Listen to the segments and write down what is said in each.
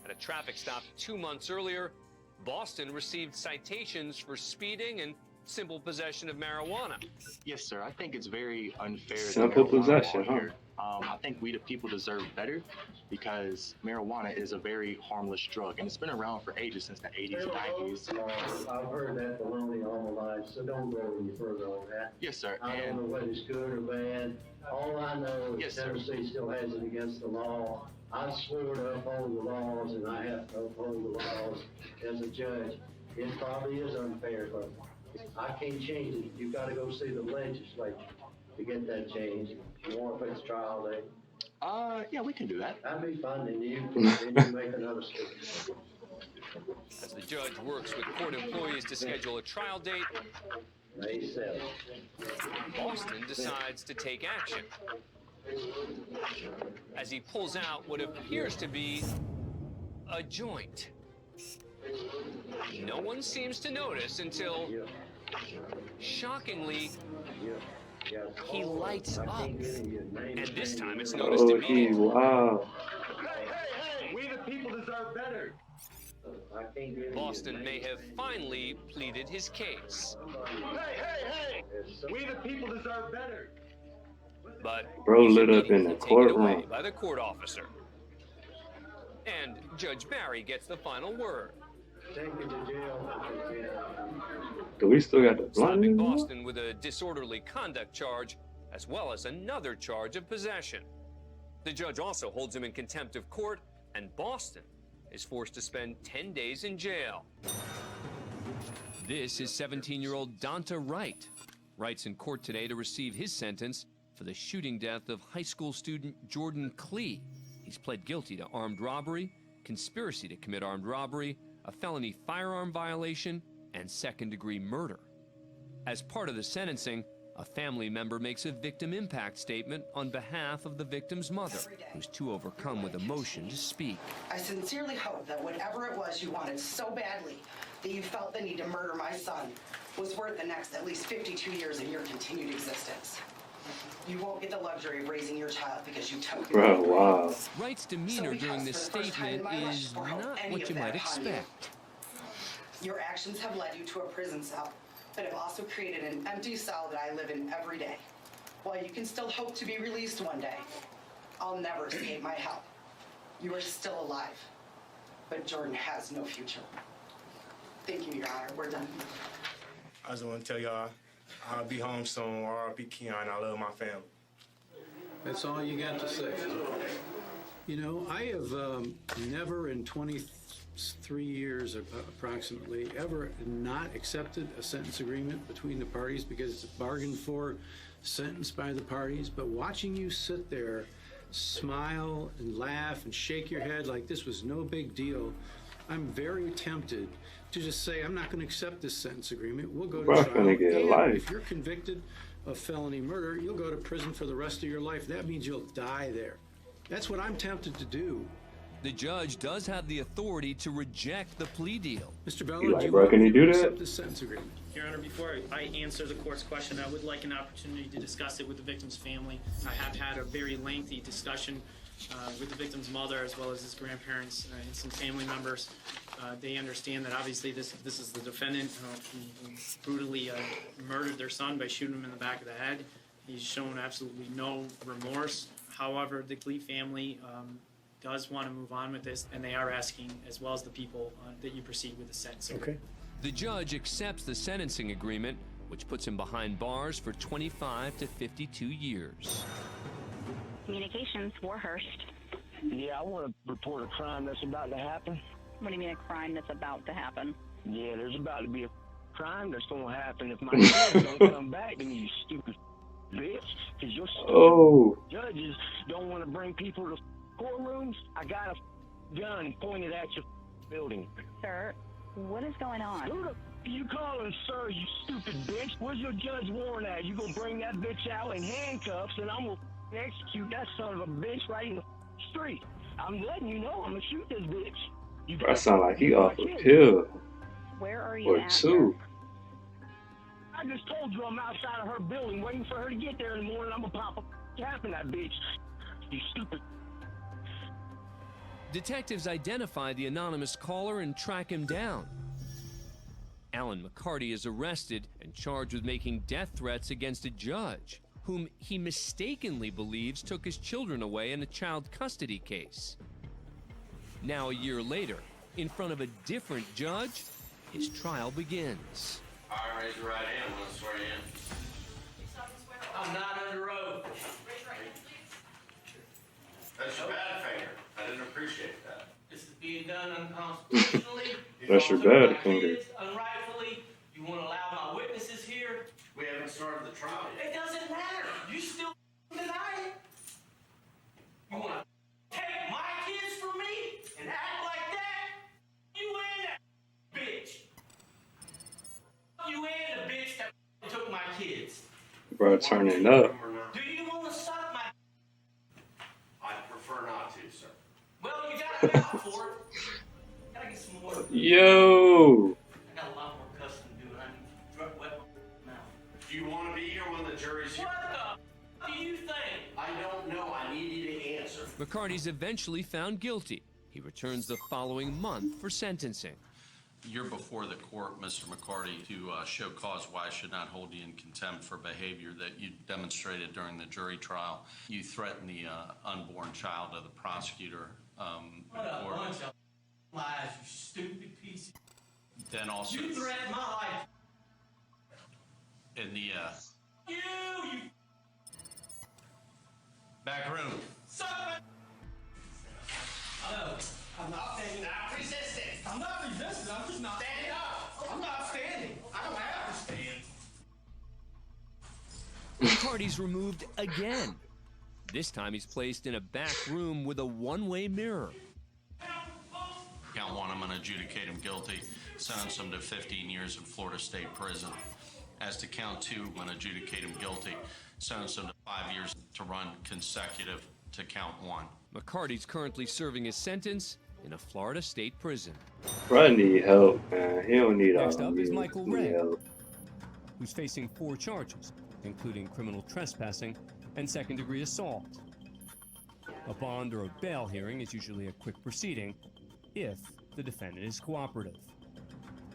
At a traffic stop 2 months earlier, Boston received citations for speeding and simple possession of marijuana. Yes, sir. I think it's very unfair. Simple possession, huh? Here. I think we the people deserve better because marijuana is a very harmless drug, and it's been around for ages, since the 80s and 90s. I've heard that baloney all my life, so don't go any further on that. Yes, sir. I don't know whether it's good or bad. All I know is Tennessee still has it against the law. I swore to uphold the laws, and I have to uphold the laws as a judge. It probably is unfair, but I can't change it. You've got to go see the legislature to get that changed. You want to fix trial day? Yeah, we can do that. That'd be fun, and you make another statement. As the judge works with court employees to schedule a trial date, May 7th. Boston decides to take action as he pulls out what appears to be a joint. No one seems to notice until, shockingly, he lights up. And this time it's noticed immediately. Wow. Hey, we the people deserve better. Boston may have finally pleaded his case. Hey, we the people deserve better. But Bro he's lit up in immediately the taken away courtroom. by the court officer. And Judge Barry gets the final word, Do we still got the blunt slapping in there? Boston with a disorderly conduct charge, as well as another charge of possession. The judge also holds him in contempt of court, and Boston is forced to spend 10 days in jail. This is 17-year-old Donna Wright. Wright's in court today to receive his sentence for the shooting death of high school student Jordan Klee. He's pled guilty to armed robbery, conspiracy to commit armed robbery, a felony firearm violation, and second-degree murder. As part of the sentencing, a family member makes a victim impact statement on behalf of the victim's mother, who's too overcome with emotion to speak. I sincerely hope that whatever it was you wanted so badly that you felt the need to murder my son was worth the next at least 52 years in your continued existence. You won't get the luxury of raising your child because you took your Bro, wow. Wright's demeanor during this statement is not what you might expect. Your actions have led you to a prison cell, but have also created an empty cell that I live in every day. While you can still hope to be released one day, I'll never escape my help. You are still alive, but Jordan has no future. Thank you, Your Honor. We're done. I just want to tell y'all, I'll be home soon. R.I.P. Keon. I love my family. That's all you got to say. You know, I have never in 23 years approximately ever not accepted a sentence agreement between the parties because it's bargained for, sentenced by the parties. But watching you sit there, smile and laugh and shake your head like this was no big deal, I'm very tempted to just say, I'm not going to accept this sentence agreement. We'll go to trial. And if you're convicted of felony murder, you'll go to prison for the rest of your life. That means you'll die there. That's what I'm tempted to do. The judge does have the authority to reject the plea deal. Mr. Ballard, Like, do bro, can you do that? accept this sentence agreement? Your Honor, before I answer the court's question, I would like an opportunity to discuss it with the victim's family. I have had a very lengthy discussion with the victim's mother as well as his grandparents and some family members. They understand that obviously this is the defendant who brutally murdered their son by shooting him in the back of the head. He's shown absolutely no remorse. However, the Klee family does want to move on with this, and they are asking, as well as the people, that you proceed with the sentencing. Okay. The judge accepts the sentencing agreement, which puts him behind bars for 25 to 52 years. Communications, Warhurst. Yeah, I want to report a crime that's about to happen. What do you mean a crime that's about to happen? Yeah, there's about to be a crime that's going to happen if my kids don't come back to me, you stupid bitch. Because your stupid judges don't want to bring people to courtrooms. I got a gun pointed at your building. Sir, what is going on? Who the you calling, sir, you stupid bitch? Where's your judge warrant at? You gonna bring that bitch out in handcuffs and I'm gonna execute that son of a bitch right in the street. I'm letting you know I'm gonna shoot this bitch. That sound like he off a pill. Where are you or at? two. I just told you I'm outside of her building waiting for her to get there in the morning. I'm gonna pop a cap in that bitch. You stupid. Detectives identify the anonymous caller and track him down. Alan McCarty is arrested and charged with making death threats against a judge, whom he mistakenly believes took his children away in a child custody case. Now, a year later, in front of a different judge, his trial begins. All right, raise your right hand. I'm going to swear you in. I'm not under oath. That's your bad finger. I didn't appreciate that. This is being done unconstitutionally. That's your bad finger. Unrightfully. You want to allow my witnesses here? We haven't started the trial yet. It doesn't matter. You still deny it. You want to take my kids from me and act like that? You and that bitch. You and the bitch that took my kids. Bro, turning up. Do you want to suck my? I'd prefer not to, sir. Well, you got a mouth for it. Gotta get some more. Yo. I got a lot more cussing to do, and I need to drug wet my mouth. Do you want to be here when the jury's here? What the do you think? I don't know. I need you to answer. McCarty's eventually found guilty. He returns the following month for sentencing. You're before the court, Mr. McCarty, to show cause why I should not hold you in contempt for behavior that you demonstrated during the jury trial. You threatened the unborn child of the prosecutor. What a bunch of lies, you stupid piece. Then also You threatened my life. in the You back room. suck my. No, I'm not standing. Not resisting. I'm not resisting. I'm just not standing up. I'm not standing. I don't have to stand. McCarty's removed again. This time he's placed in a back room with a one-way mirror. Count one, I'm going to adjudicate him guilty, sentence him to 15 years in Florida State Prison. As to count two, I'm going to adjudicate him guilty, sentence him to 5 years to run consecutive to count one. McCarty's currently serving his sentence in a Florida state prison. Bro, I need help, man. He don't need all Next up is Michael Ray, help. who's facing 4 charges, including criminal trespassing and second-degree assault. A bond or a bail hearing is usually a quick proceeding if the defendant is cooperative.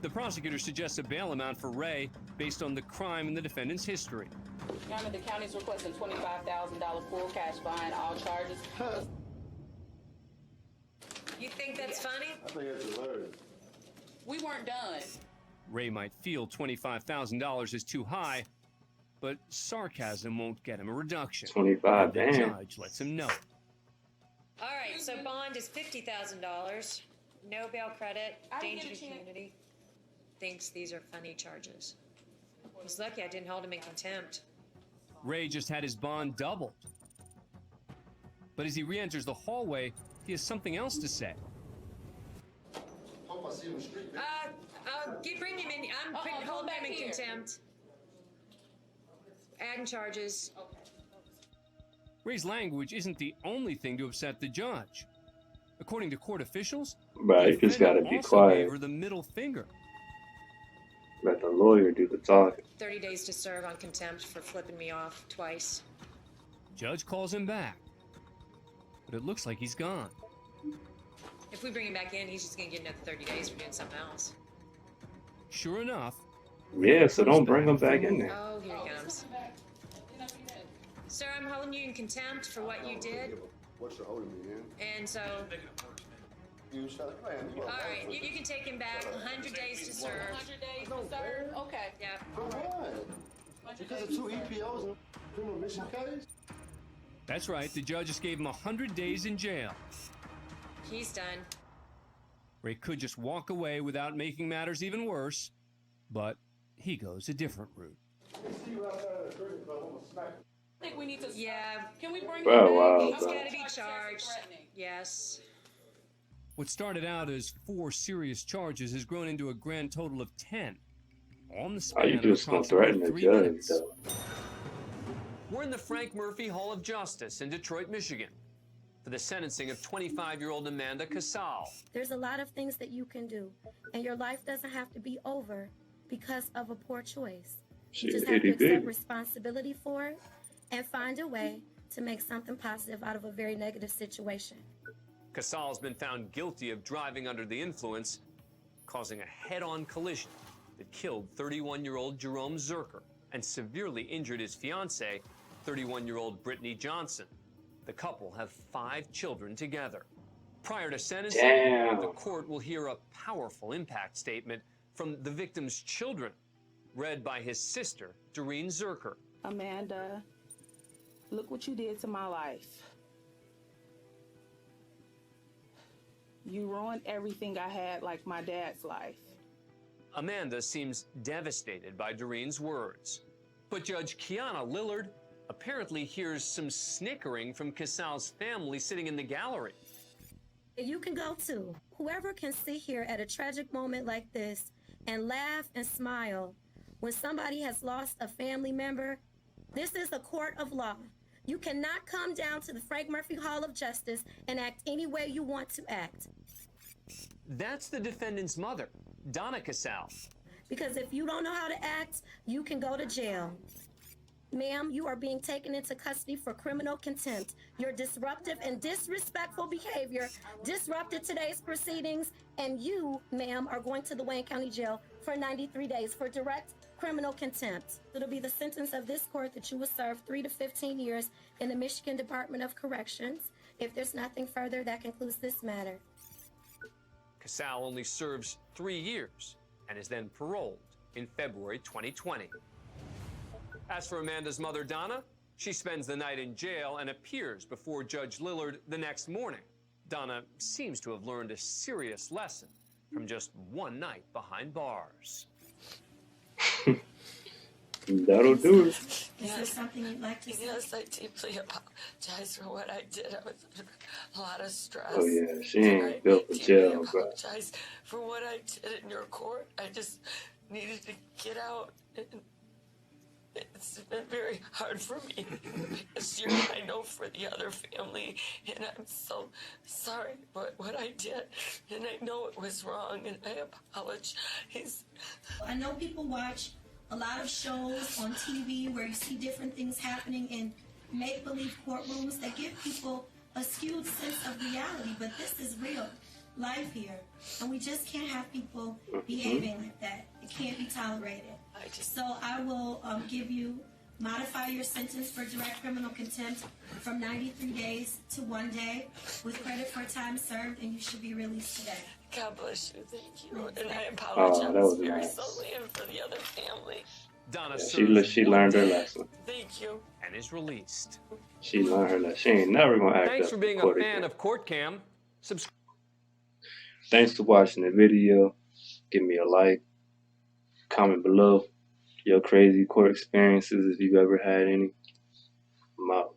The prosecutor suggests a bail amount for Ray based on the crime and the defendant's history. Your Honor, the county's requesting $25,000 full cash behind all charges. You think that's funny? I think it's hilarious. We weren't done. Ray might feel $25,000 is too high, but sarcasm won't get him a reduction. 25, The damn. judge lets him know. All right, so bond is $50,000. No bail credit, I didn't danger get to a chance. community. Thinks these are funny charges. He's lucky I didn't hold him in contempt. Ray just had his bond doubled. But as he re-enters the hallway, he has something else to say. Hope I see him street. Bring him in. I'm hold holding back him in here. contempt. Adding charges. Ray's language isn't the only thing to upset the judge. According to court officials, Bro, the you just gotta defendant be also quiet. gave her the middle finger. Let the lawyer do the talking. 30 days to serve on contempt for flipping me off twice. Judge calls him back, but it looks like he's gone. If we bring him back in, he's just gonna get another 30 days for doing something else. Sure enough, Yeah, so don't bring him back in there. Oh, here he comes. Sir, I'm holding you in contempt for what you did. What you're holding me in? And so, You shot a man. all right, you can take him back. 100 days to serve. 100 days to serve? Okay. Yeah. For what? Because of 2 EPOs and criminal mission case? that's right, the judge just gave him 100 days in jail. He's done. Ray could just walk away without making matters even worse, but he goes a different route. See you outside of the prison, but I'm gonna smack you. I think we need to. Yeah. Can we bring Bro, him wow, back? He's bro. got to be charged. Yes. What started out as 4 serious charges has grown into a grand total of 10. On the All you span do of is gonna approximately threaten the 3 judge, minutes. though. We're in the Frank Murphy Hall of Justice in Detroit, Michigan, for the sentencing of 25-year-old Amanda Cassal. There's a lot of things that you can do, and your life doesn't have to be over because of a poor choice. She You just a have to itty accept bitty. responsibility for it and find a way to make something positive out of a very negative situation. Cassal's been found guilty of driving under the influence, causing a head-on collision that killed 31-year-old Jerome Zerker and severely injured his fiancée, 31-year-old Brittany Johnson. The couple have 5 children together. Prior to sentencing, the court will hear a powerful impact statement from the victim's children, read by his sister, Doreen Zerker. Amanda, look what you did to my life. You ruined everything I had, like my dad's life. Amanda seems devastated by Doreen's words. But Judge Kiana Lillard apparently hears some snickering from Cassal's family sitting in the gallery. You can go too. Whoever can sit here at a tragic moment like this and laugh and smile when somebody has lost a family member, this is a court of law. You cannot come down to the Frank Murphy Hall of Justice and act any way you want to act. That's the defendant's mother, Donna Cassal. Because if you don't know how to act, you can go to jail. Ma'am, you are being taken into custody for criminal contempt. Your disruptive and disrespectful behavior disrupted today's proceedings, and you, ma'am, are going to the Wayne County Jail for 93 days for direct criminal contempt. It'll be the sentence of this court that you will serve 3 to 15 years in the Michigan Department of Corrections. If there's nothing further, that concludes this matter. Cassal only serves 3 years and is then paroled in February 2020. As for Amanda's mother, Donna, she spends the night in jail and appears before Judge Lillard the next morning. Donna seems to have learned a serious lesson from just one night behind bars. That'll do it. Is there something you'd like to say? Yes, I deeply apologize for what I did. I was under a lot of stress. Oh yeah, she ain't built for jail, I bro. apologize for what I did in your court. I just needed to get out. And it's been very hard for me this year. I know for the other family, and I'm so sorry for what I did. And I know it was wrong, and I apologize. I know people watch a lot of shows on TV where you see different things happening in make-believe courtrooms that give people a skewed sense of reality, but this is real life here, and we just can't have people behaving like that. It can't be tolerated. So I will modify your sentence for direct criminal contempt from 93 days to 1 day with credit for time served, and you should be released today. God bless you. Thank you. And I that apologize was very nice. solely and for the other family. Donna She learned her lesson. Thank you. And is released. She learned her lesson. She ain't never gonna act Thanks up for in being a court fan again. of Court Cam. Thanks for watching the video. Give me a like. Comment below your crazy court experiences if you've ever had any. I'm out.